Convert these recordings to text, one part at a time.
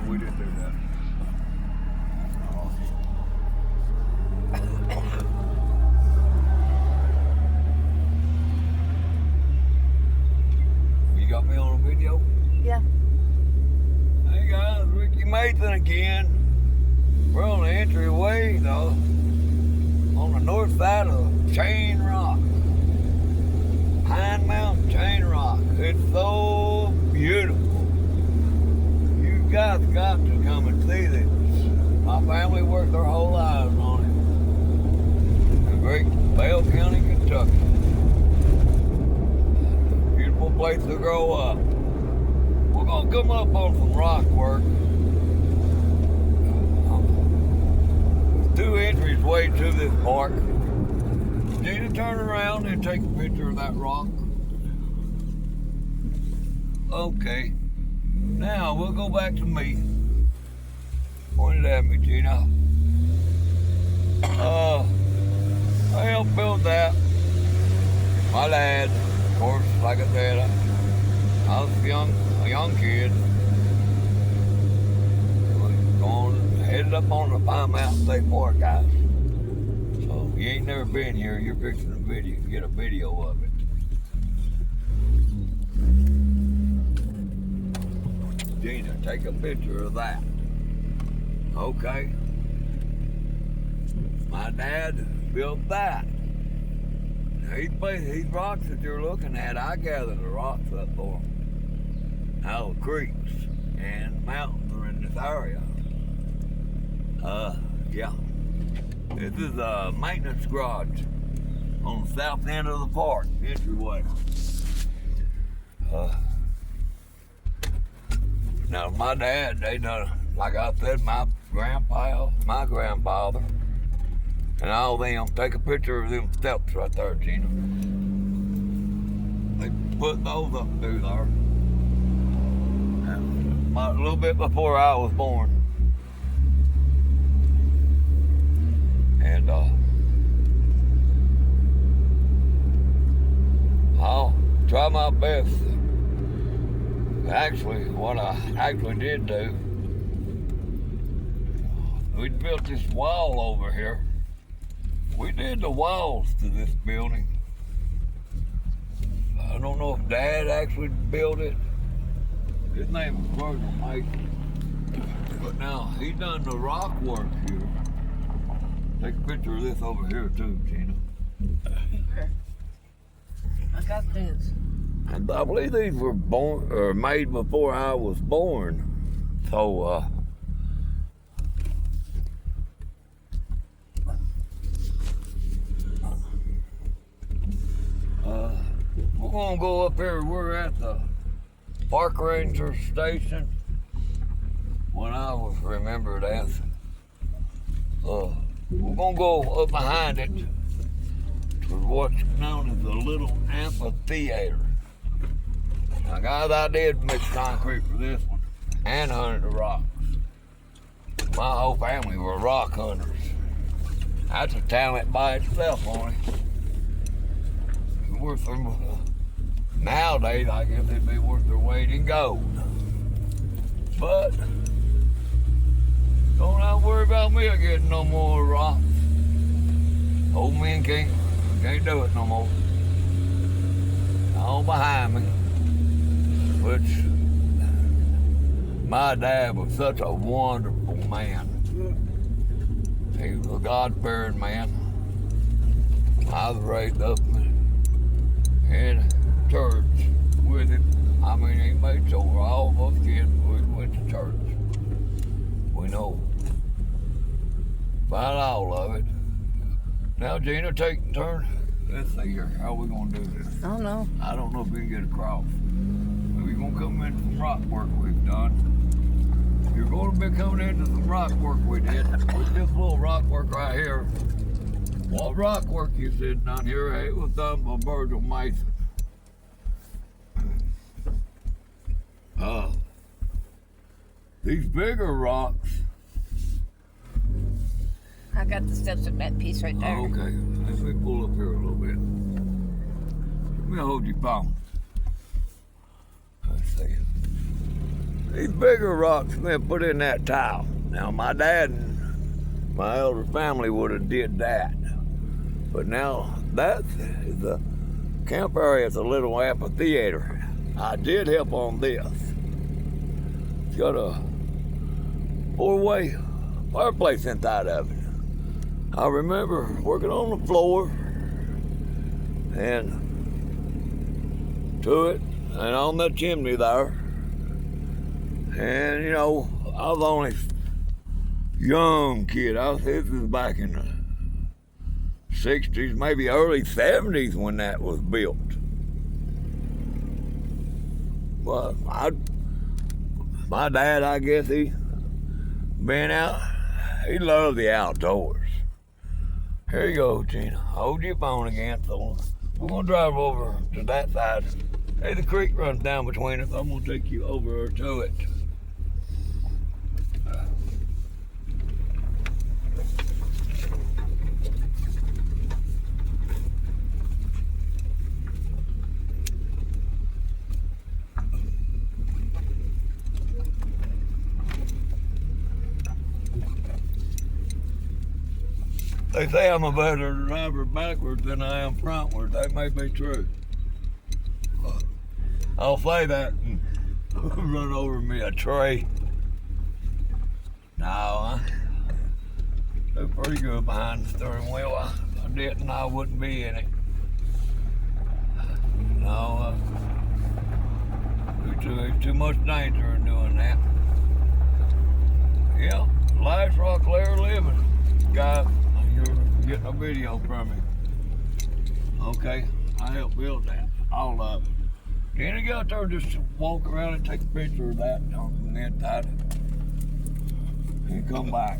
we didn't do that. You got me on a video? Yeah. Hey guys, Ricky Mathan again. We're on the entryway though, on the north side of Chain Rock. Pine Mountain Chain Rock. It's so beautiful. You guys got to come and see this. My family worked their whole lives on it. In Great Bell County, Kentucky. Beautiful place to grow up. We're gonna come up on some rock work. Two entries way to this park. Need to turn around and take a picture of that rock. Okay. Now we'll go back to me. Point it at me, Gina. I helped build that. My dad, of course, like I said, I was a young kid. Headed up on the Pine Mountain State Park, guys. So if you ain't never been here, you're fixing a video, get a video of it. Gina, take a picture of that. Okay. My dad built that. Now, these rocks that you're looking at, I gathered the rocks up for them. Out of creeks and mountains are in this area. Yeah. This is a maintenance garage on the south end of the park, entryway. Now my dad, they done, like I said, my grandfather, and all them, take a picture of them steps right there, Gina. They put those up through there. And a little bit before I was born. And I'll try my best. Actually, what I actually did do, we built this wall over here. We did the walls to this building. I don't know if Dad actually built it. His name is Virgil Mason. But now, he done the rock work here. Take a picture of this over here too, Gina. I got this. And I believe these were made before I was born. So, we're gonna go up here. We're at the Park Ranger Station. When I was remembered as. We're gonna go up behind it to what's known as the Little Amphitheater. Now guys, I did mix concrete for this one and hunted the rocks. My whole family were rock hunters. That's a talent by itself, on it. Worth them, nowadays, I guess they'd be worth their weight in gold. But don't have to worry about me getting no more rocks. Old men can't do it no more. All behind me. Which my dad was such a wonderful man. He was a God-fearing man. I was raised up in church with him. I mean, he made sure all of us kids went to church. We know about all of it. Now, Gina, take a turn. Let's see here. How are we going to do this? I don't know. I don't know if we can get across. We're going to come into some rock work we've done. You're going to be coming into some rock work we did. With this little rock work right here. What rock work you said down here? It was done by Virgil Mason. These bigger rocks. I got the steps of that piece right there. Oh, okay, let me pull up here a little bit. Let me hold your phone. Let's see. these bigger rocks been put in that tile. Now my dad and my elder family would have did that. But now that is the camp area. It's a little amphitheater. I did help on this. It's got a 4-way fireplace inside of it. I remember working on the floor and to it and on the chimney there. And you know, I was only young kid. This is back in the 60s, maybe early 70s when that was built. Well, my dad, I guess he been out. He loved the outdoors. Here you go, Tina. Hold your phone again. So we're gonna drive over to that side. Hey, the creek runs down between us. I'm gonna take you over to it. They say I'm a better driver backwards than I am frontward. That may be true. I'll say that and run over me a tree. No, I do pretty good behind the steering wheel. I didn't, I wouldn't be in it. No, there's too much danger in doing that. Yeah, life's rock clear living, guys. You're getting a video from me. Okay, I helped build that, all of it. Then you go out there and just walk around and take a picture of that on the inside and come back.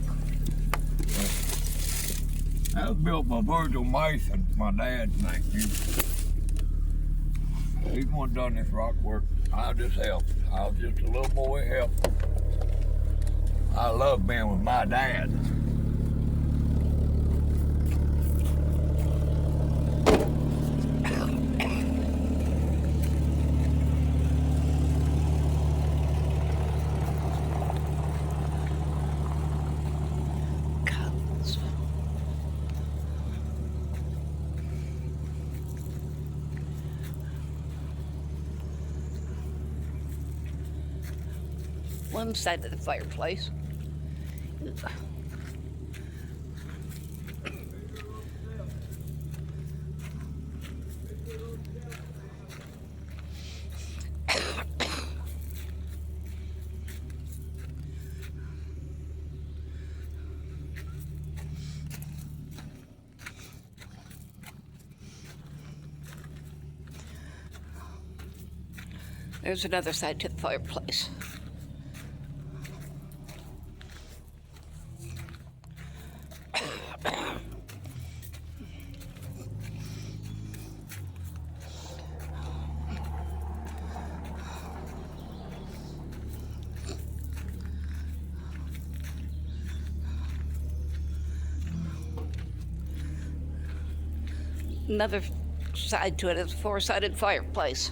That was built by Virgil Mason, my dad's name. He's the one done this rock work. I just helped. I was just a little boy helping. I love being with my dad. One side of the fireplace. There's another side to the fireplace. Another side to it is a 4-sided fireplace.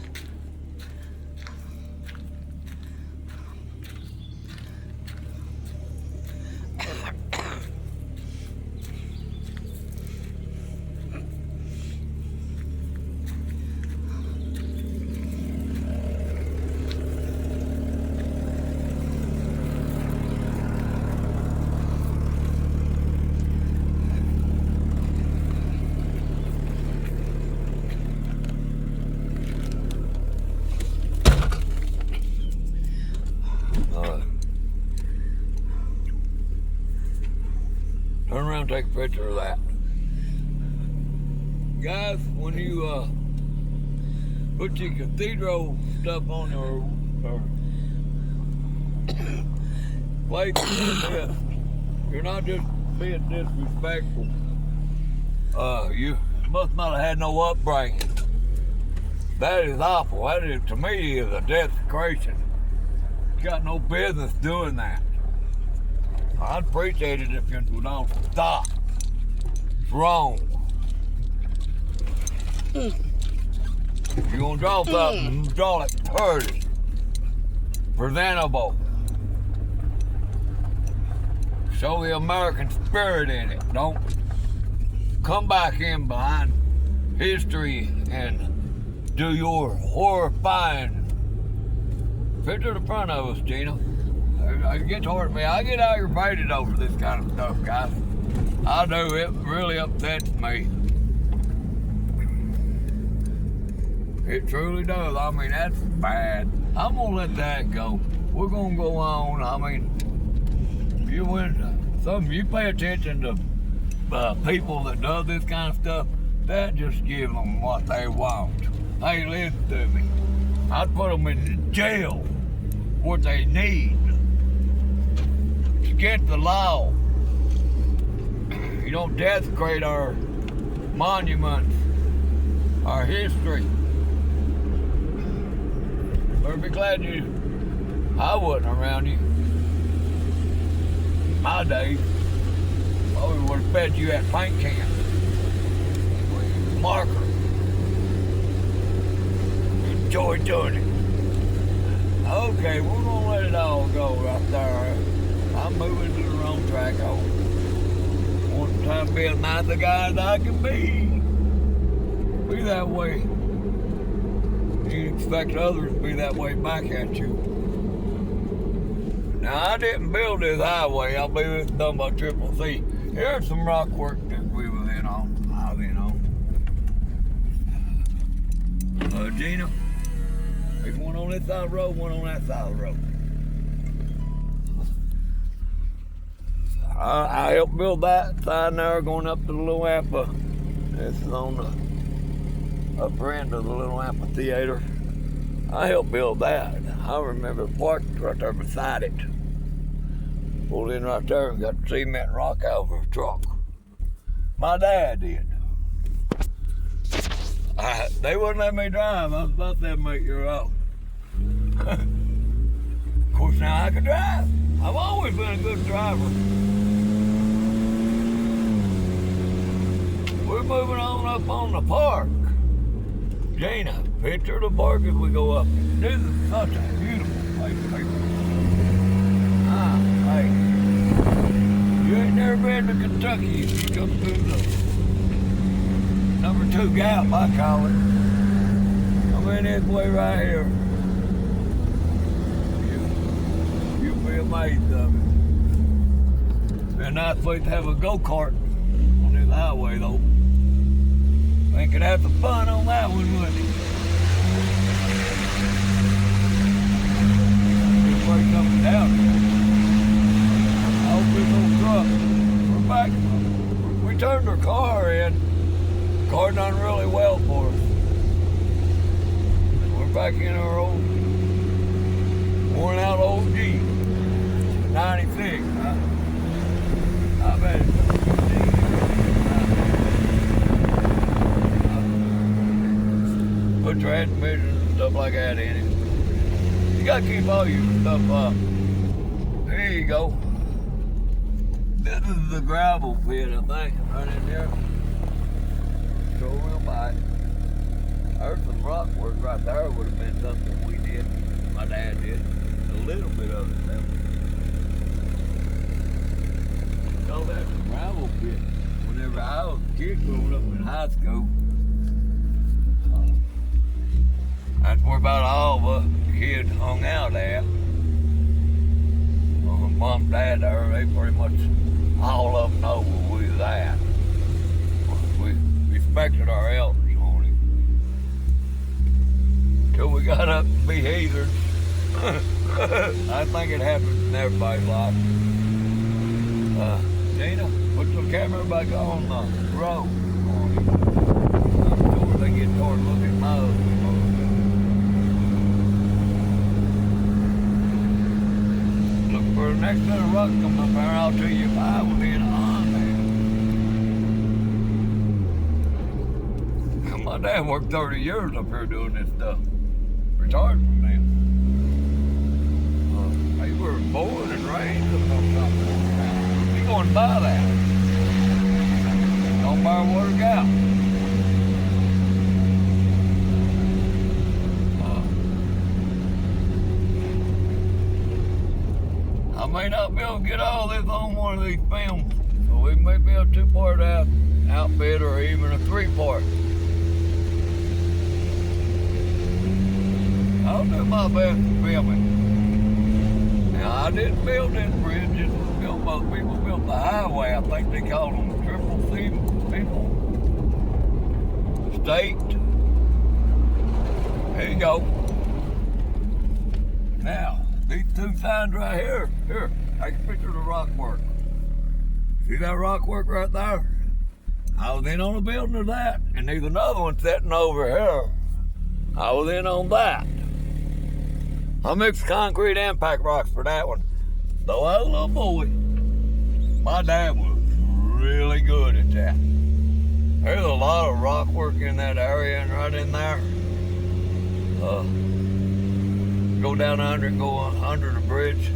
Turn around and take a picture of that. Guys, when you put your cathedral stuff on your plate like this, you're not just being disrespectful. You must not have had no upbringing. That is awful. That is, to me, is a desecration. You got no business doing that. I'd appreciate it if you don't stop. It's wrong. If you're gonna draw something, draw it pretty. presentable. Show the American spirit in it. Don't come back in behind history and do your horrifying picture the front of us, Gina. It gets hard me. I get aggravated over this kind of stuff, guys. I do. It really upsets me. It truly does. I mean, that's bad. I'm gonna let that go. We're gonna go on. I mean, you pay attention to people that do this kind of stuff. That just gives them what they want. Hey, listen to me. I'd put them in jail. What they need. It's against the law. You don't desecrate our monuments, our history. Better be glad I wasn't around you. My days, I would have fed you at paint camp. Marker. Enjoy doing it. Okay, we're gonna let it all go right there. I'm moving to the wrong track. I want to try to be as nice a guy as I can be. Be that way. You expect others to be that way back at you. Now, I didn't build this highway. I believe it's done by Triple C. Here's some rock work that we was in on. I was in on. Gina, there's one on this side of the road, one on that side of the road. I helped build that side there going up to the Little Ampa. This is on the upper end of the Little Amphitheater. I helped build that. I remember parked right there beside it. Pulled in right there and got cement rock out of a truck. My dad did. They wouldn't let me drive. I was about 7-8 years old. Of course, now I can drive. I've always been a good driver. We're moving on up on the park. Gina, picture the park as we go up. This is such a beautiful place, people. Hey, you ain't never been to Kentucky if you come through the number 2 gap, I call it. I'm in this way right here. You'll be amazed of it. Be a nice place to have a go-kart on this highway, though. Think could have some fun on that one, wouldn't it? This place coming down. I hope this old truck. We're back. We turned our car in. The car done really well for us. We're back in our old, worn out old Jeep. 96, huh? I bet it's put your transmissions and stuff like that in it. You gotta keep all your stuff up. There you go. This is the gravel pit, I think, right in there. So we'll buy it. There's some rock work right there. Would have been something we did. My dad did. A little bit of it. So that's a gravel pit. Whenever I was a kid growing up in high school, that's where about all of us kids hung out at. Mom and Dad there, they pretty much all of them know where we was at. We respected our elders on it. Till we got up to be heathens. I think it happens in everybody's life. Gina, put the camera back on the road. I'm sure they get toward looking miles. For the next set of rock coming up there, I'll tell you if I was in on there. My dad worked 30 years up here doing this stuff. Retired from them. They were born and raised up on top of that. You going to buy that? Don't buy water out. may not be able to get all this on one of these films, so we may be a 2-part outfit or even a 3-part. I'll do my best to film it. Now, I didn't build this bridge, this was built by the people who built the highway. I think they called them Triple C people. State. There you go. Now, these 2 signs right here, take a picture of the rock work. See that rock work right there? I was in on the building of that, and there's another one sitting over here. I was in on that. I mixed concrete and packed rocks for that one. Though I was a little boy, my dad was really good at that. There's a lot of rock work in that area and right in there. Go down under and go under the bridge.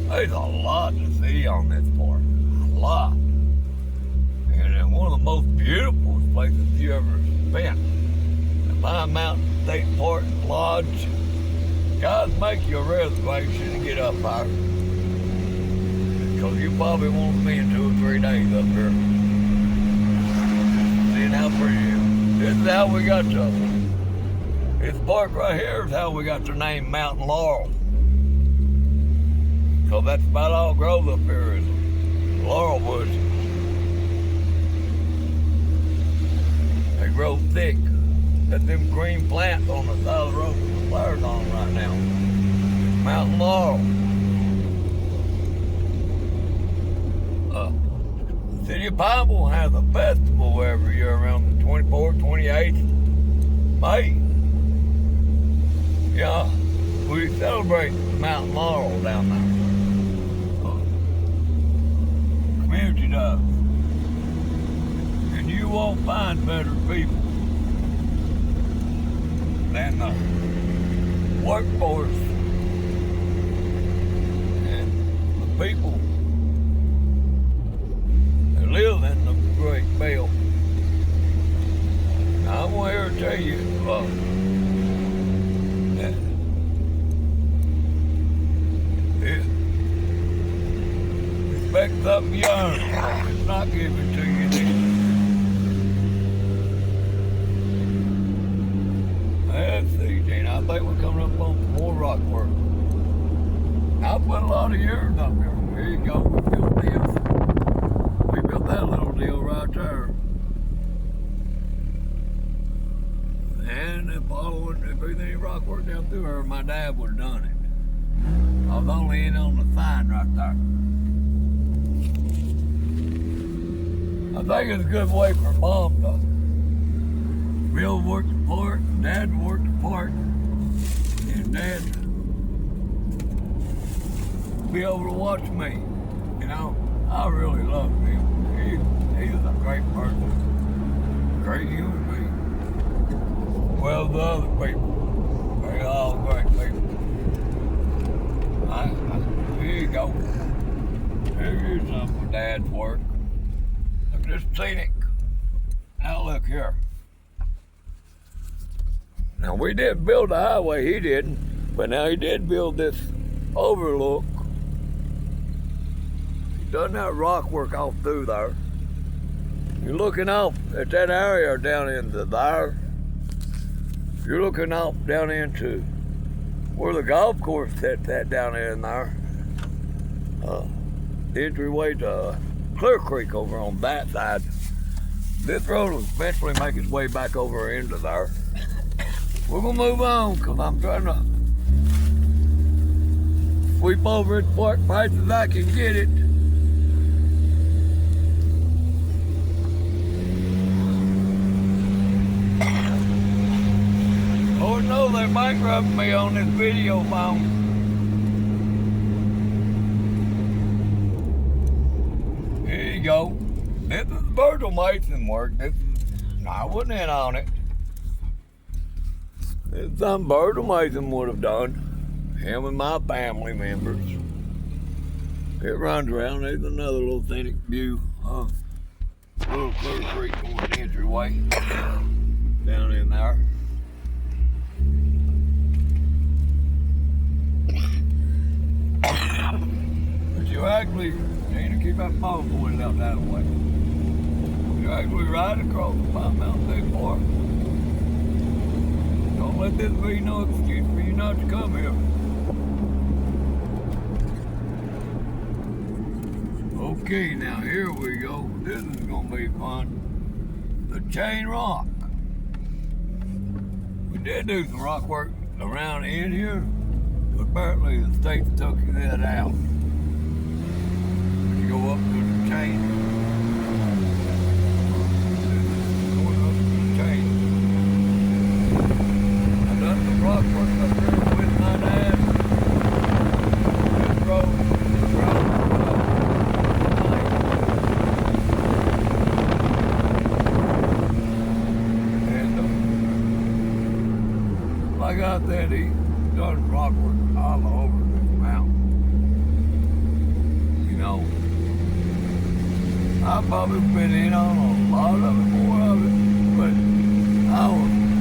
There's a lot to see on this part. A lot. And it's one of the most beautiful places you ever spent. The Pine Mountain State Park Lodge. Guys, make you a reservation to get up there. Because you probably won't spend 2 or 3 days up here. Seeing how pretty it is. This is how we got to. This park right here is how we got the name Mountain Laurel. Because that's about all grows up here is laurel bushes. They grow thick. That's them green plants on the side of the road with the flowers on them right now. Mountain Laurel. The City of Pineville has a festival every year around the 24th, 28th May. Yeah, we celebrate Mountain Laurel down there. Community does. And you won't find better people than the workforce and the people that live in the Great Belt. Now, I'm here to tell you that respect something you earn. It's not given to you, let's see, Gene. I think we're coming up on more rock work. I put a lot of years up here. Here you go. We built this. We built that little deal right there. And if there's any rock work down through here, my dad would have done it. I was only in on the sign right there. I think it's a good way for Mom to Bill worked the part, Dad worked the part, and Dad be able to watch me. You know, I really love him. He's a great person, great human being. Well, the other people, they're all great people. Here you go. Here's some of Dad's work. Look at this scenic outlook here. Now, we didn't build the highway, he didn't, but now he did build this overlook. He done that rock work off through there. You're looking off at that area down into there. You're looking off down into where the golf course sits at down in there. The entryway to Clear Creek over on that side. This road will eventually make its way back over into there. We're gonna move on because I'm trying to sweep over as far fast as I can get it. Lord knows they bankrupt me on this video phone. Here you go. This is Virgil Mason work. I wasn't in on it. It's something Virgil Mason would have done. Him and my family members. It runs around. There's another little scenic view. Little Clear Creek on the entryway. Down in there. You actually need to keep that phone pointed out that way. You're actually right across the Pine Mountain State Park. Don't let this be no excuse for you not to come here. Okay, now here we go. This is gonna be fun. The Chain Rock. We did do some rock work around in here, but apparently the state took that out. You go up to the chain. Going up to the chain. I done some rock work up there with my dad. This road, like I said, he done rock work all over this mountain. You know, I've probably been in on a lot of it, more of it, but I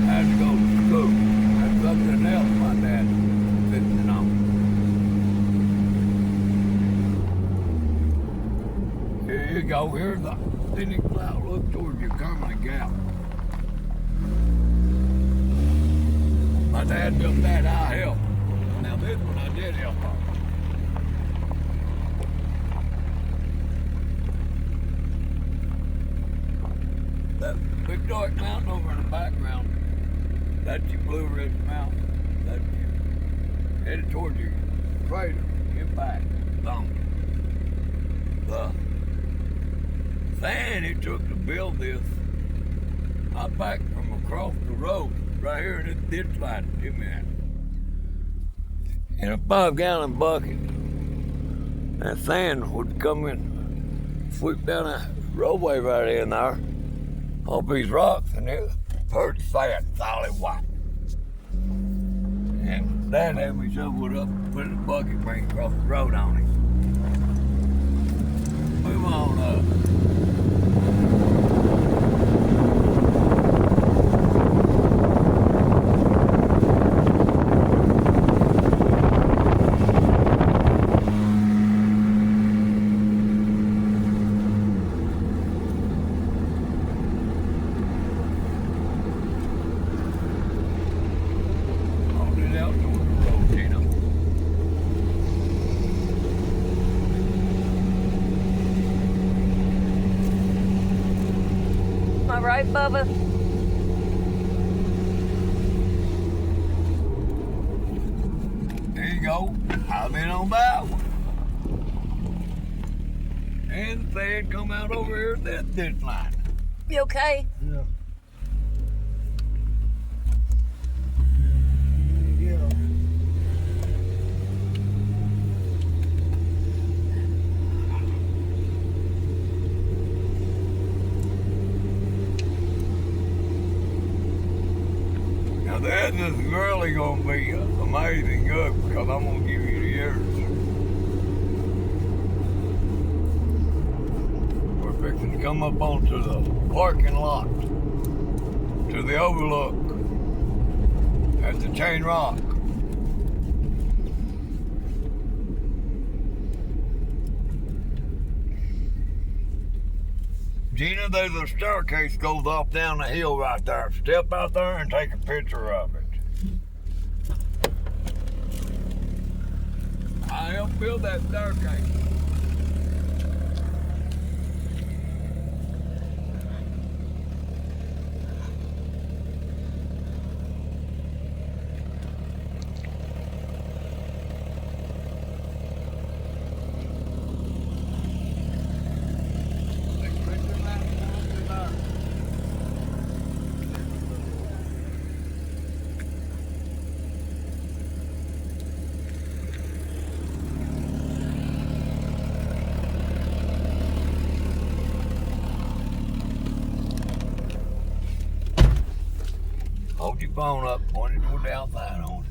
had to go to school. That's something else my dad was sitting on. Here you go, here's the scenic outlook towards your Carmine Gap. My dad built that, I helped. Now this one I did help on. That big dark mountain over in the background, that's your Blue Ridge Mountain. That's you headed toward your crater, impact zone. The sand it took to build this, I packed from across the road. Right here in this ditch line, give me that. In a 5-gallon bucket. That sand would come in, sweep down a roadway right in there, off these rocks, and it was pretty fat, solid white. And Dad had me shovel it up, put it in a bucket, bring it across the road on it. Move on up. Am I right, Bubba? There you go. I've been on that one. And the sand come out over here at that ditch line. You okay? Yeah. Yeah. Now this is really gonna be amazing good because I'm gonna give you the years. We're fixing to come up onto the parking lot, to the overlook at the Chain Rock. Gina, there's a staircase goes off down the hill right there. Step out there and take a picture of it. I helped build that staircase. Hold your phone up, point it toward the outside on it.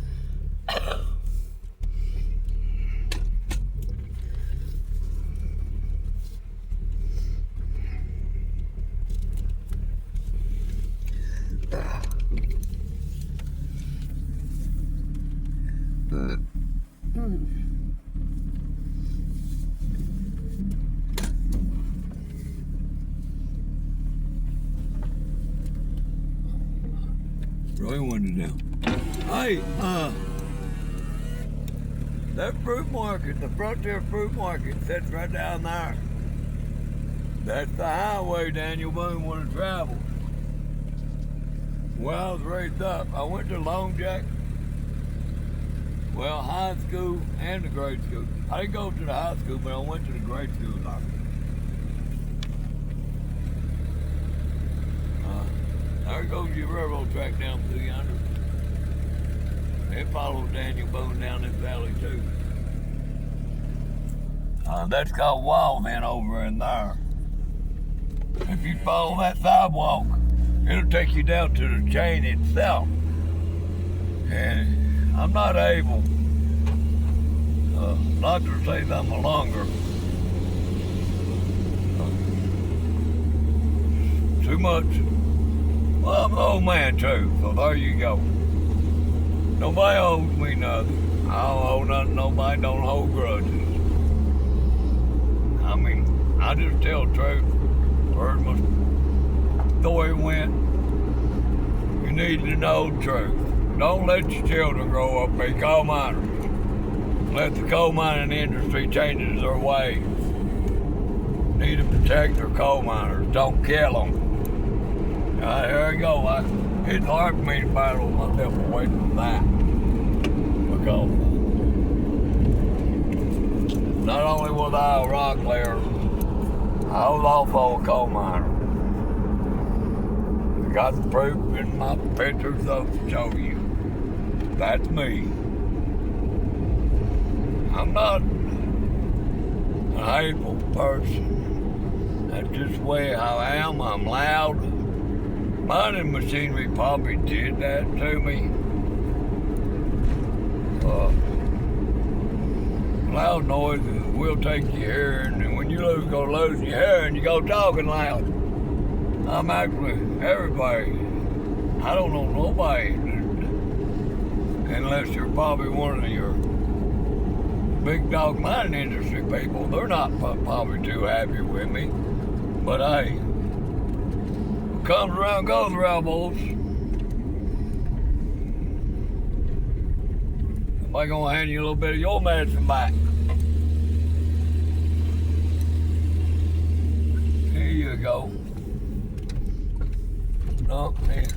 Really windy down. Hey, that fruit market, the Frontier Fruit Market, sits right down there. That's the highway Daniel Boone would have traveled. When I was raised up, I went to Long Jack, well, high school and the grade school. I didn't go to the high school, but I went to the grade school there. There goes your railroad track down through yonder. It followed Daniel Boone down this valley too. That's called Wildman over in there. If you follow that sidewalk, it'll take you down to the chain itself. And I'm not able, doctors say that I'm a longer. Too much. Well, I'm an old man too, so there you go. Nobody owes me nothing. I don't owe nothing, nobody don't hold grudges. I mean, I just tell the truth. Heard my story went. You need to know the truth. Don't let your children grow up be coal miners. Let the coal mining industry change their ways. Need to protect their coal miners. Don't kill them. Here we go. It's hard for me to battle myself away from that. Because not only was I a rock layer, I was also a coal miner. I got the proof in my pictures to show you. That's me. I'm not a hateful person. That's just the way I am. I'm loud. Mining machinery probably did that to me. Loud noises will take your hearing, and when you go losing your hearing, you go talking loud. I'm actually everybody. I don't know nobody, unless you're probably one of your big dog mining industry people. They're not probably too happy with me. But hey, what comes around goes around, boys. Somebody gonna hand you a little bit of your medicine back. Here you go. No, man.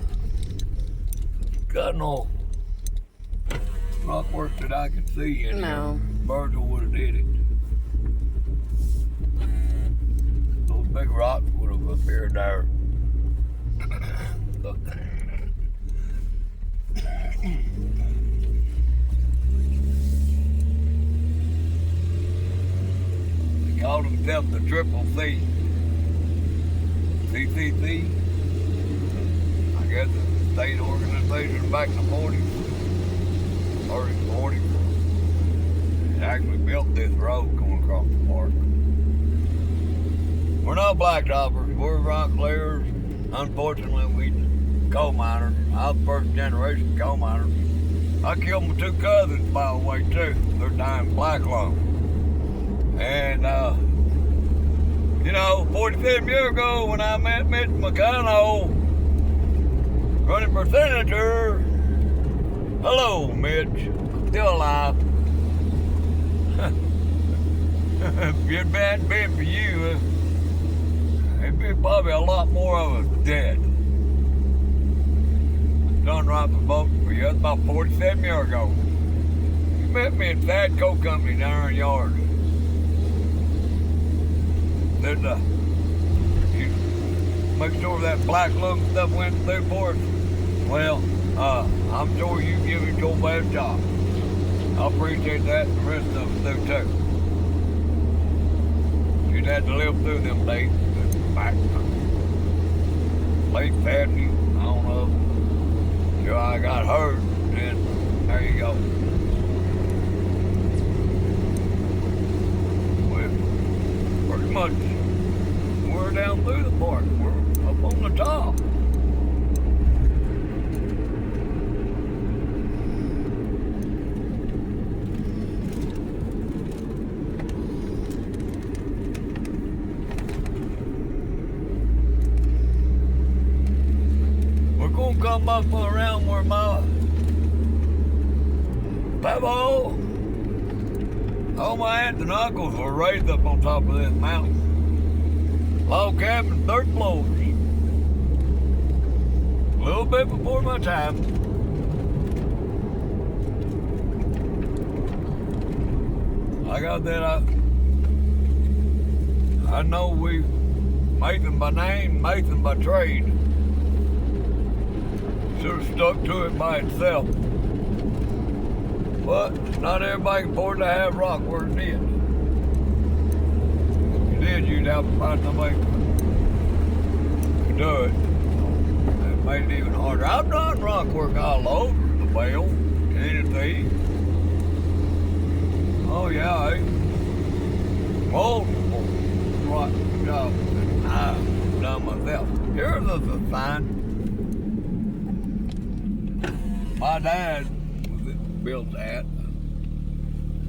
Got no rock work that I can see in No. here. Virgil would have did it. Those big rocks would have appeared there. Look. They called themselves the Triple C. CCC. I guess it's a state organization back in the 40s. 30s, 40s. They actually built this road going across the park. We're not blacktoppers, we're rock layers. Unfortunately, we coal miners. I was first generation coal miners. I killed my two cousins, by the way, too. They're dying black lung. And, 47 years ago when I met Mitch McConnell running for senator, hello, Mitch, still alive. If it hadn't been for you, it'd be probably a lot more of us dead. Done right for both of you. That's about 47 years ago. You met me at Thad Coal Company down in the yard. There's you make sure that black lung stuff went through for us. Well, I'm sure you give it your best job. I appreciate that, and the rest of us do too. You'd had to live through them days back late 70s, I don't know. Sure, I got hurt, and there you go. Well, pretty much, we're down through the park. We're up on the top. come up around where my papa, all my aunts and uncles were raised up on top of this mountain. Log cabin, 3rd floors. A little bit before my time. I got that. I know we Mathan by name, Mathan by trade. Should have stuck to it by itself. But not everybody can afford to have rock where it is. If you did, you'd have to find somebody to do it. That made it even harder. I've done rock work all over the Bell, Tennessee. Oh yeah, multiple rock jobs that I've done myself. Here's a sign. My dad built that.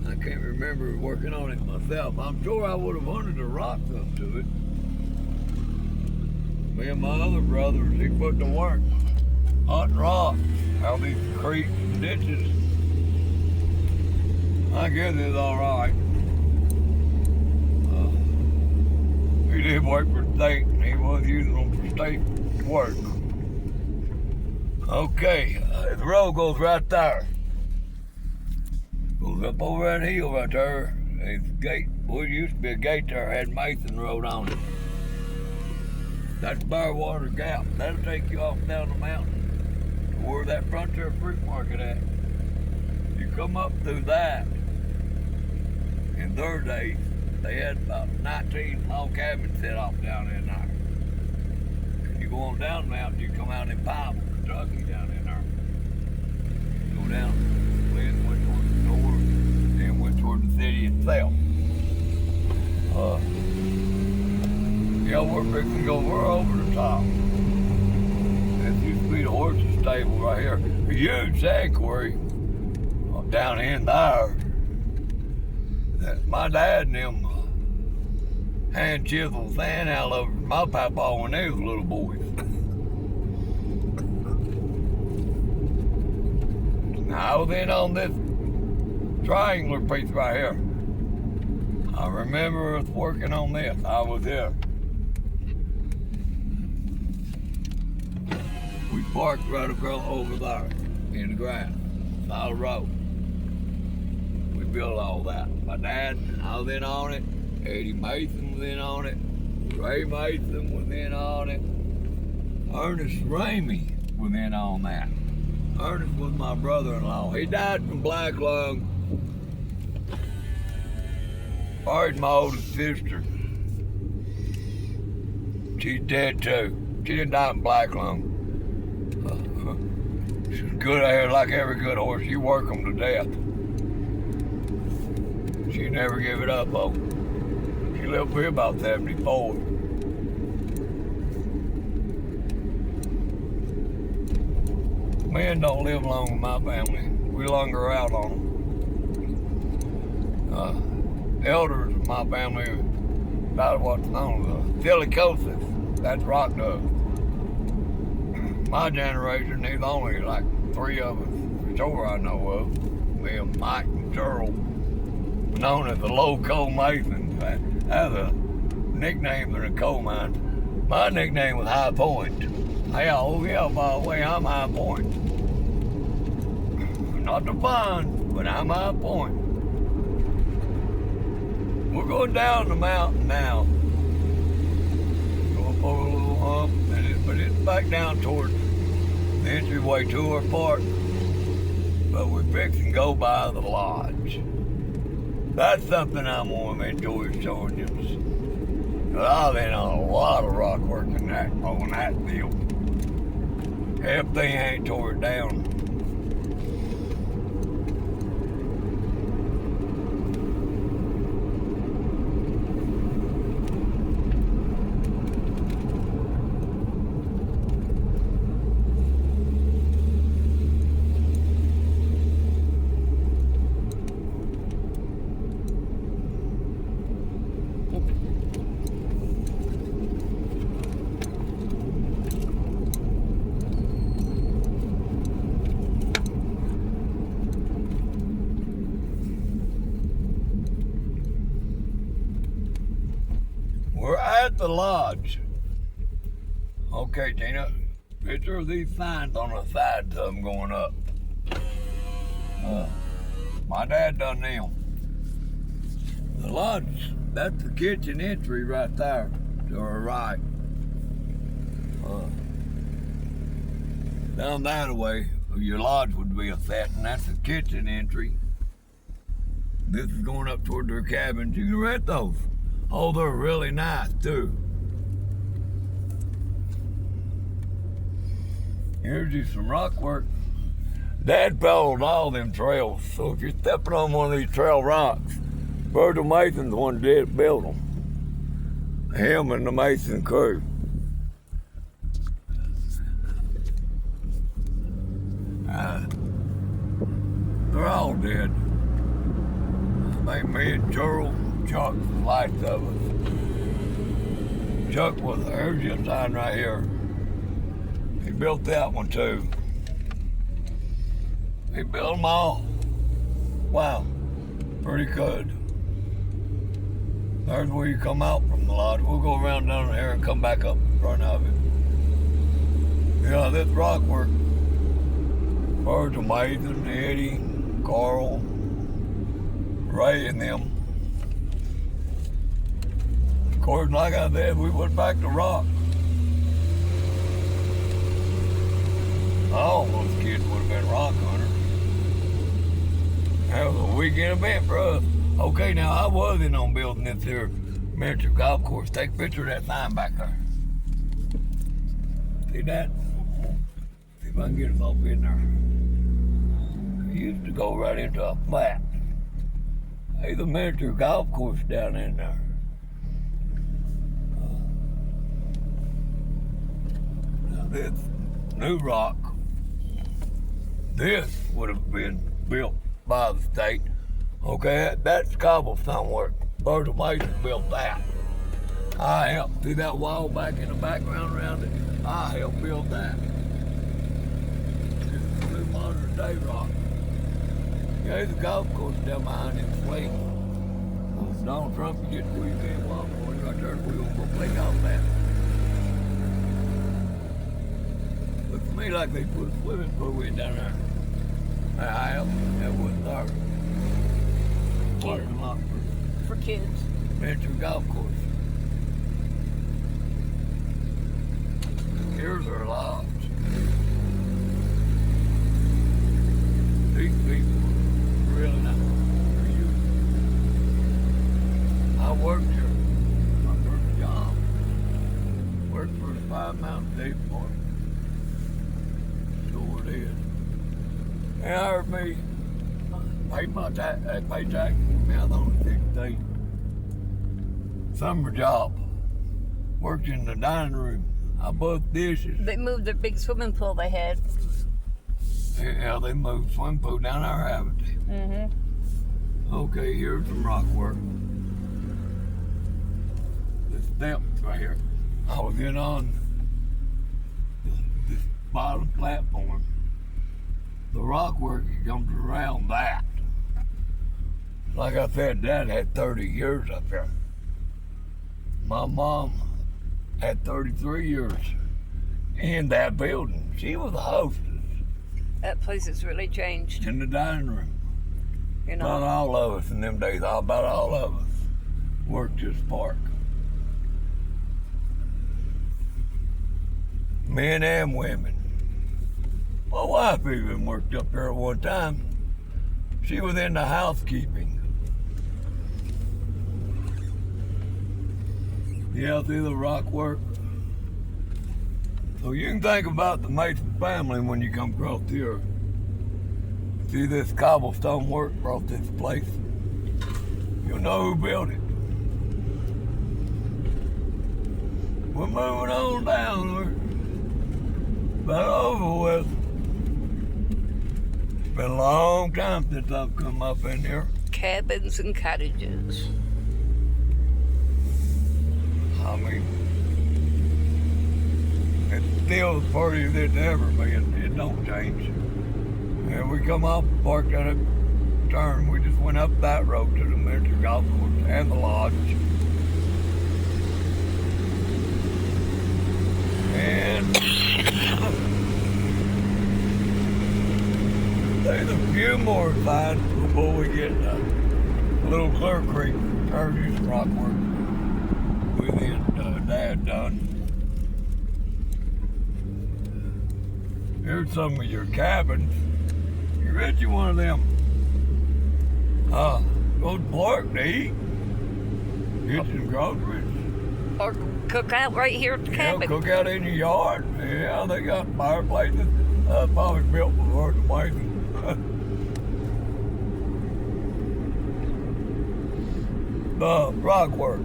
I can't remember working on it myself. I'm sure I would have wanted to rock up to it. Me and my other brothers, he put to work. Hot rock, out these creeks and ditches. I guess it's all right. He did work for the state, and he was using them for state work. Okay, the road goes right there. Goes up over that hill right there. There's a gate. Well, there used to be a gate there, had Mathan Road on it. That's Barwater Gap. That'll take you off down the mountain to where that Frontier Fruit Market at. You come up through that. In their days, they had about 19 log cabins set off down in there. And you go on down the mountain, you come out in Pipe, Kentucky down in there. Go down, went toward the north, then went toward the city itself. Yeah, we're fixing to go, we're over the top. This used to be the horses stable right here. A huge sand quarry down in there. That my dad and them hand chiseled sand out of my papa when they was little boys. Now, I was in on this triangular piece right here. I remember us working on this. I was here. We parked right across over there in the grass, side of the road. We built all that. My dad, I was in on it. Eddie Mathan was in on it. Ray Mathan was in on it. Ernest Ramey was in on that. Ernest was my brother-in-law. He died from black lung. Buried my oldest sister. She's dead too. She didn't die from black lung. She's good hair like every good horse. You work them to death. She never give it up, though. She lived here about 74. Men don't live long in my family. We longer out on them. Elders of my family, about what's known as silicosis. That's rock dust. My generation, there's only like 3 of us, for sure I know of. Me and Mike and Charles, known as the Low Coal Masons. That's a nickname for the coal mine. My nickname was High Point. Hey, oh yeah, by the way, I'm High Point. Not the fun, but I'm High Point. We're going down the mountain now. Go up over a little hump, but it's back down towards the entryway to our park. But we're fixing to go by the lodge. That's something I'm going to enjoy showing you. I've been on a lot of rock work on that field. Everything ain't tore it down. at the lodge. Okay, Tina. Picture of these signs on the sides of them going up. My dad done them. The lodge, that's the kitchen entry right there to our right. Down that way, your lodge would be a set, and that's the kitchen entry. This is going up toward their cabins. You can rent those. Oh, they're really nice too. Here's just some rock work. Dad followed all them trails, so if you're stepping on one of these trail rocks, Virgil Mason's the one that did build them. Him and the Mason crew. They're all dead. I think me and Gerald, Chuck, the last of us. Chuck was, there's your sign right here. He built that one too. He built them all. Wow, pretty good. There's where you come out from the lodge. We'll go around down there and come back up in front of it. Yeah, this rock work. Virgil Mason, Eddie, Carl, Ray and them. Of course, like I said, we went back to rock. All those kids would have been rock hunters. That was a weekend event for us. Okay, now I was in on building this here miniature golf course. Take a picture of that sign back there. See that? See if I can get us off in there. It used to go right into a flat. There's a miniature golf course down in there. Now this new rock, this would have been built by the state. Okay, that's cobblestone work. Virgil Mason built that. I helped do that wall back in the background around it. I helped build that. This is a new modern day rock. Yeah, there's a golf course down behind him swing. Donald Trump, you get where you can't walk for it right there. We're gonna go play golf there. Looks to me like they put a swimming pool in down there. I helped. That wasn't our parking lot For kids. miniature golf course. Here's our lodge. These people are really nice. I worked here. My first job. Worked for the 5 Mountain Deep Park. Sure did. They hired me. Paid my tax. They paid taxes for me. I was on 16. Summer job. Worked in the dining room. I buffed dishes. They moved their big swimming pool they had. Yeah, they moved swimming pool down our avenue. Mm-hmm. Okay, here's some rock work. The steps right here. I was in on this bottom platform. The rock work comes around that. Like I said, Dad had 30 years up there. My mom had 33 years in that building. She was a hostess That place has really changed. in the dining room. You About know. all of us in them days, about all of us worked this park. Men and women. My wife even worked up there at one time. She was into housekeeping. Yeah, see the rock work. So you can think about the Mason family when you come across here. See this cobblestone work brought this place. You'll know who built it. We're moving on down. We're about over with. It's been a long time since I've come up in here. Cabins and cottages. I mean, it's still as pretty as it's ever been. It don't change. And we come off, parked at a turn. We just went up that road to the miniature golf course and the lodge. And there's a few more finds before we get Little Clear Creek, Sturgis, rock work. We then Dad done. Here's some of your cabins. You bet you one of them. Go to the park to eat. Get some groceries. Or cook out right here at the Yeah, cabin. cook out in your yard. Yeah, they got fireplaces. Probably built before the wife. The rock work.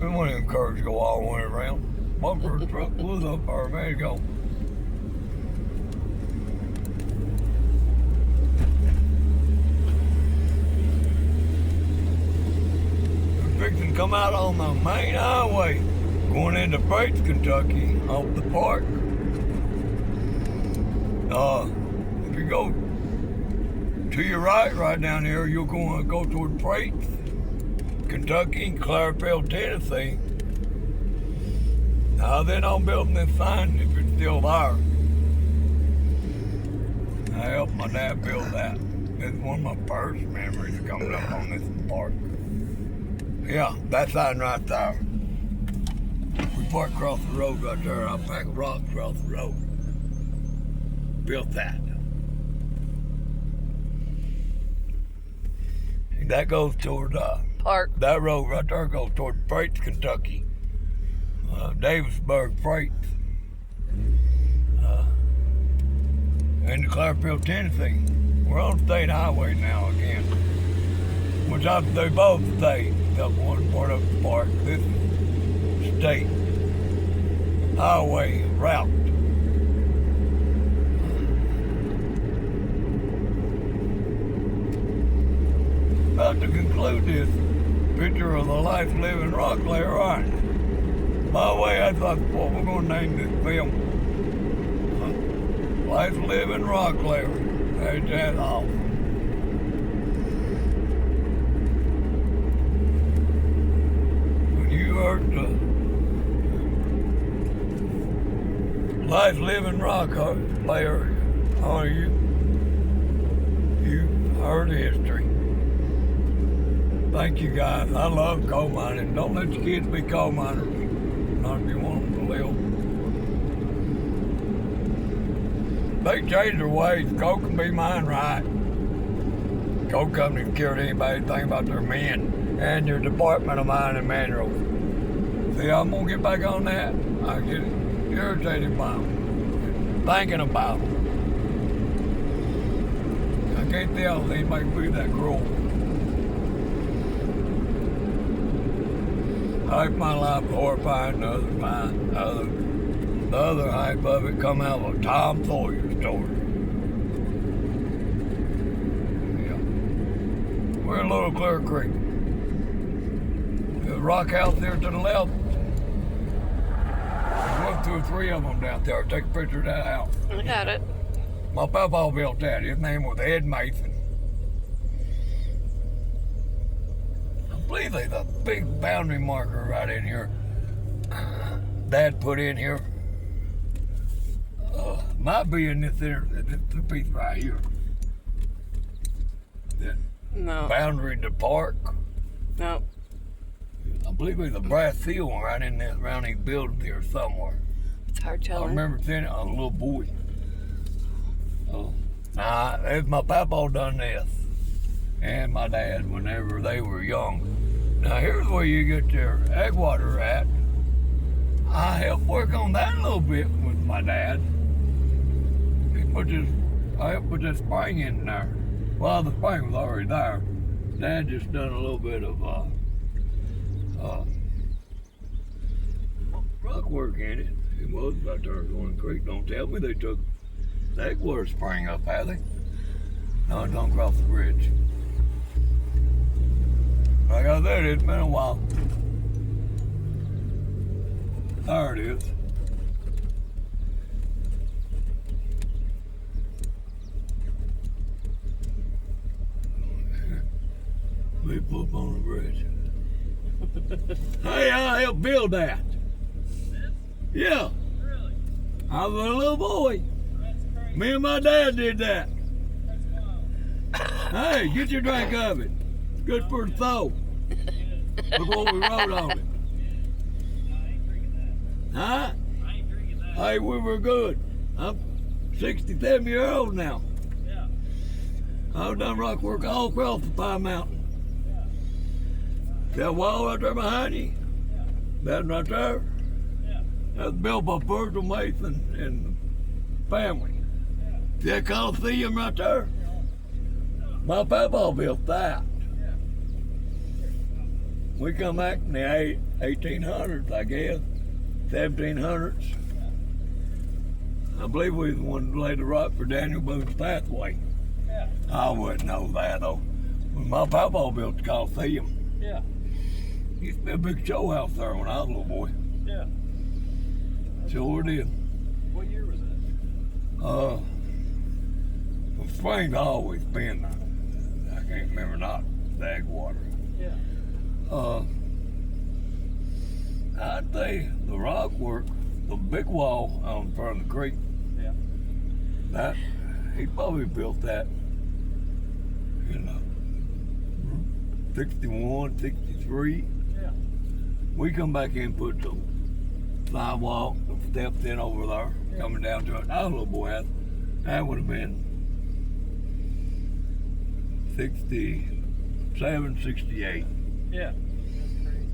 We want to encourage go all the way around. Bumper truck was up our way to go. We're fixing to come out on the main highway going into Prates, Kentucky, off the park. If you go to your right down here, you're going to go toward Prates, Kentucky, Clarabelle, Tennessee. Now then I'm building this sign if it's still there. I helped my dad build that. It's one of my first memories coming up on this park. Yeah, that sign right there. We parked across the road right there. I packed rocks across the road. Built that. And that goes toward Park. that road right there goes toward Prates, Kentucky. Davisburg, Prates. And Clarabelle, Tennessee. We're on state highway now again. Which they both state. That one part of the park. This is state highway route. About to conclude this picture of the life living rock layer. All right. By the way, I thought what we're going to name this film. Life living rock layer. There's that off. When you heard the life living rock layer, you heard history. Thank you guys. I love coal mining. Don't let your kids be coal miners. Not if you want them to live. They change their ways. Coal can be mined right. Coal companies cared anybody think about their men and your Department of Mining manuals. See, I'm gonna get back on that. I get irritated by them. Thinking about them. I can't tell if anybody can be that cruel. Half my life horrifying, the other half of it come out of a Tom Sawyer story. Yeah. We're in Little Clear Creek. The rock house there to the left. I went through 3 of them down there. Take a picture of that house. I got it. My papa built that. His name was Ed Mason. I believe there's a big boundary marker right in here. Dad put in here. Might be in this piece right here. That No. boundary to park. No. I believe there's a brass seal right in this around these buildings here somewhere. It's hard I telling. remember seeing it on a little boy. Nah, there's my papa done this. And my dad whenever they were young. Now here's where you get your egg water at. I helped work on that a little bit with my dad. I helped put this spring in there. Well, the spring was already there. Dad just done a little bit of rock work in it. It was right there in Going Creek. Don't tell me they took the egg water spring up, have they? No, it don't cross the bridge. Like I said, it's been a while. There it is. We put up on the bridge. Hey, I helped build that. Yeah. Really? I was a little boy. That's crazy. Me and my dad did that. That's wild. Hey, get your drink of it. Good for the soul. Look what we wrote on it. No, I ain't drinking Huh? that. I ain't drinking that. Hey, we were good. I'm 67 years old now. Yeah. I've done rock work all across the Pine Mountain. That wall right there behind you, that right there, Yeah. that's built by Virgil Mason and the family. See that Coliseum right there? My papa built that. We come back in the 1800s, I guess, 1700s. I believe we was the one that laid the rock for Daniel Boone's pathway. Yeah. I wouldn't know that though. When my papa built the Coliseum, Yeah. used to be a big show house there when I was a little boy. Yeah. Sure did. What year was that? Well, Spring's always been, I can't remember not Dagwater. Yeah. I'd say the rock work, the big wall on front of the creek, Yeah. that, he probably built that in 61, 63. Yeah. We come back in and put the sidewalk, the steps in over there, Yeah. coming down to it. I was a little boy, that would have been 67, 68. Yeah. That's crazy.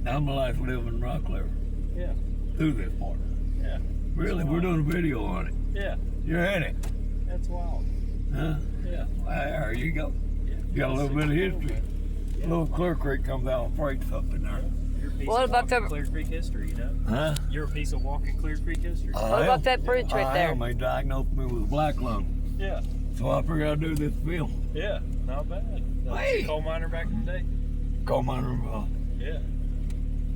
I'm a life living rock clearer Yeah. through this part. Yeah. Really, we're doing a video on it. Yeah. You're in it, That's wild. huh? Yeah. Well, there you go. Yeah. You got a little bit of history. Yeah. Little Clear Creek comes out and freights up in there. You're a piece What of about walking the- Clear Creek history, you know? Huh? You're a piece of walking Clear Creek history. What about that bridge right there? They diagnosed me with black lung, Yeah. so I figured I'd do this film. Yeah. Not bad. Hey. Coal miner back in the day. Coal miner. Yeah.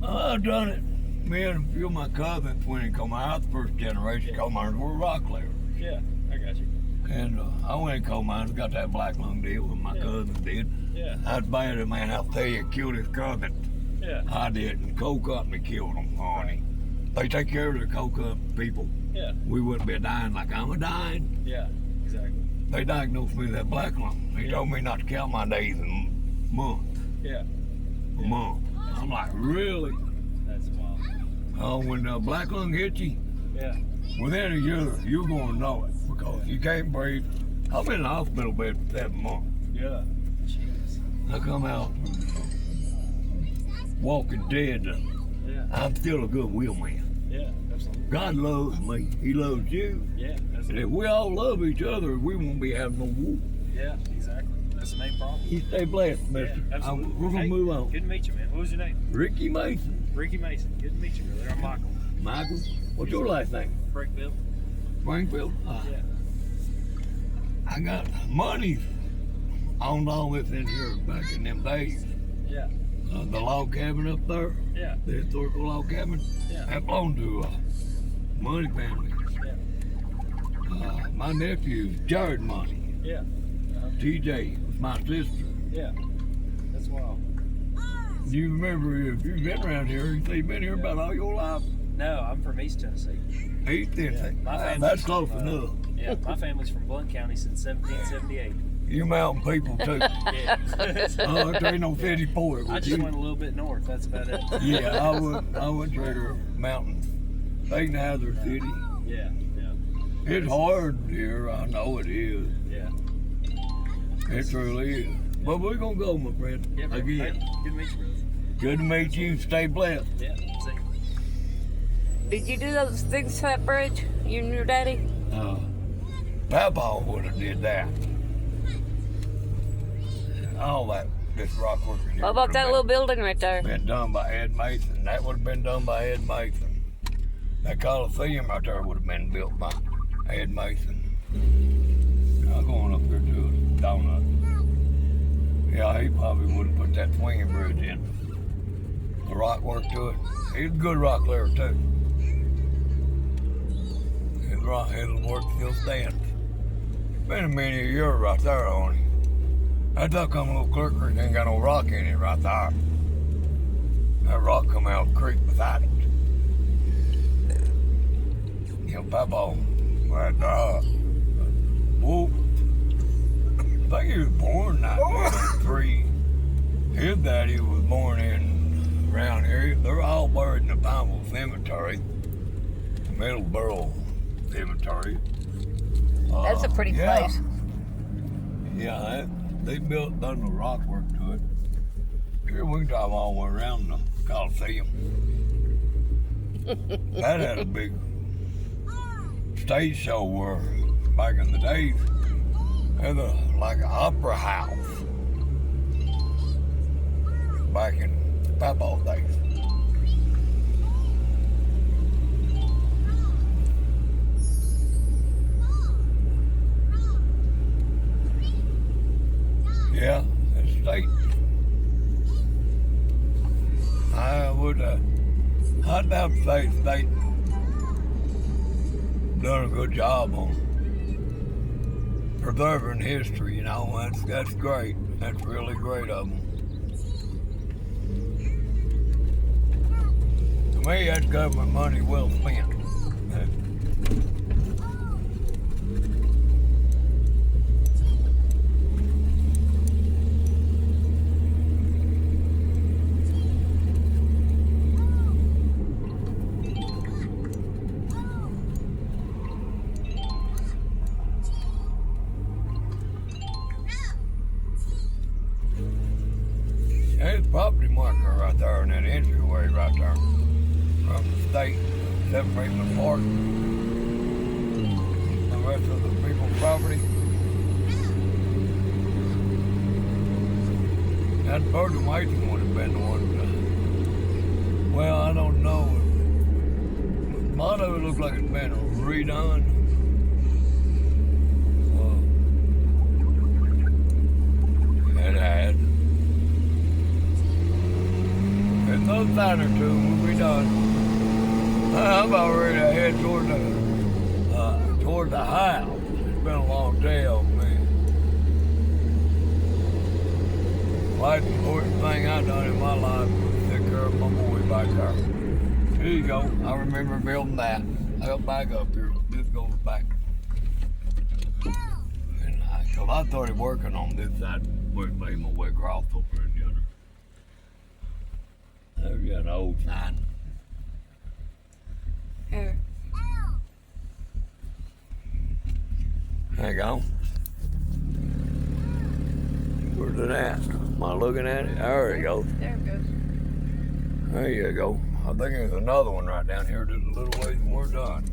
I've done it. Me and a few of my cousins went and come out, the first generation Yeah. coal miners were rock clearers. Yeah. I got you. And I went in coal mines, got that black lung deal with my Yeah. cousins did. Yeah. That's bad, man. I'll tell you, killed his cousin. Yeah. I did, and coal company killed him, honey. They take care of their coal company people. Yeah. We wouldn't be dying like I'm a dying. Yeah. Exactly. They diagnosed me with that black lung. They Yeah. told me not to count my days in months. Yeah. A month. I'm like, really? That's wild. Oh, when the black lung hits you, Yeah. within a year, you're going to know it because you can't breathe. I've been in the hospital bed for 7 months. Yeah. Jeez. I come out walking dead. Yeah. I'm still a good wheelman. Yeah. Absolutely. God loves me. He loves you. Yeah. And Absolutely. if we all love each other, we won't be having no war. Yeah. Exactly. That's the main problem. You stay blessed, mister. Yeah, absolutely. We're going to Hey, move on. Good to meet you, man. What was your name? Ricky Mason. Ricky Mason. Good to meet you, brother. I'm Michael. Michael, what's your last name? Breakville. Springfield? Yeah. I got money owned all this in here back in them days. Yeah. The log cabin up there, Yeah. the historical log cabin, Yeah. that belonged to Money family. Yeah. My nephew's Jared Money. Yeah. TJ was my sister. Yeah. That's wild. You remember, if you've been around here, you've been here about all your life. No, I'm from East Tennessee. East Tennessee. My family's That's close from, enough. Yeah, my family's from Blount County since 1778. You mountain people too. Yeah. There ain't no city for it. I with just you. went a little bit north. That's about it. Yeah, I went to the mountains. They can have their city. Yeah. Yeah. It's hard here, I know it is. Yeah. It truly is. But we're gonna go, my friend. Yeah. Bro. Again. Hey, good to meet you, brother. Good to meet you. Stay blessed. Yeah. See you. Did you do those things to that bridge? You and your daddy? Papa would have did that. All that, this rock work. What about that little building right there? Been done by Ed Mason. That would have been done by Ed Mason. That Coliseum right there would have been built by Ed Mason. I'm going up there to a donut. Yeah, he probably would have put that swinging bridge in. The rock work to it. He's a good rock there too. His work still stands. Been a many years right there on him. That's how come Little Clear Creek ain't got no rock in it right there. That rock come out of the creek beside it. You know, Papa, right there. Whoop. I think he was born in 1903. His daddy was born in around here. They're all buried in the Pineville Cemetery, Middleborough Cemetery. That's a pretty place. Yeah, they done the rock work to it. Here we can drive all the way around the Coliseum. That had a big stage show where back in the days, had like an opera house back in Papa's days. Yeah, it's state. I'd have to say state done a good job on preserving history, you know. That's great. That's really great of them. To me, that's government money well spent. There's a property marker right there in that entryway right there from the state, separating the park and the rest of the people's property. That Bird Mason would have been the one. Well, I don't know. A lot of it looks like it's been redone. It had. Another sign or two will be done. I'm about ready to head toward the house. It's been a long day on me. Like the important thing I done in my life was take care of my boy back there. Here you go. I remember building that. I got back up here. This goes back. And cause I started working on this side where it made my way across over in the other. There's an old sign. Here. There you go. Where's it at? Am I looking at it? There you go. There it goes. There you go. I think there's another one right down here just a little ways and we're done.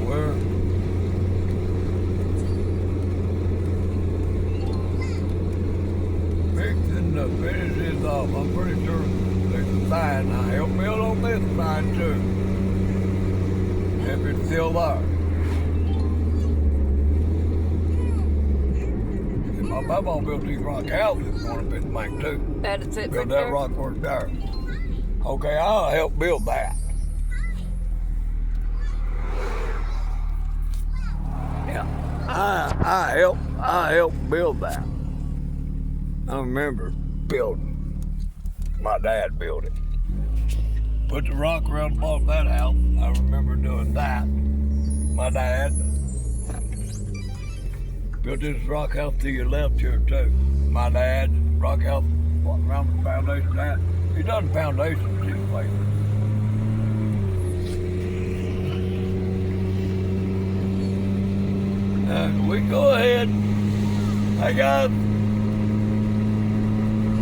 We're fixing to finish this off. I'm pretty sure there's a sign. I help build on this sign too. If it's still there. And my papa built these rock houses on a bit of bank too. That is it Build right that there. rock work there. Okay, I'll help build that. Yeah, I helped build that. I remember building. My dad built it. Put the rock around the bottom of that house. I remember doing that. My dad built this rock house to your left here too. My dad, rock house around the foundation of that. He done foundations to these places. We go ahead. Hey guys,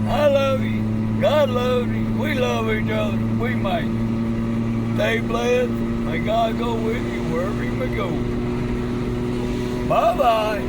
I love you. God loves you. We love each other. We make it. Stay blessed. May God go with you wherever you may go. Bye-bye.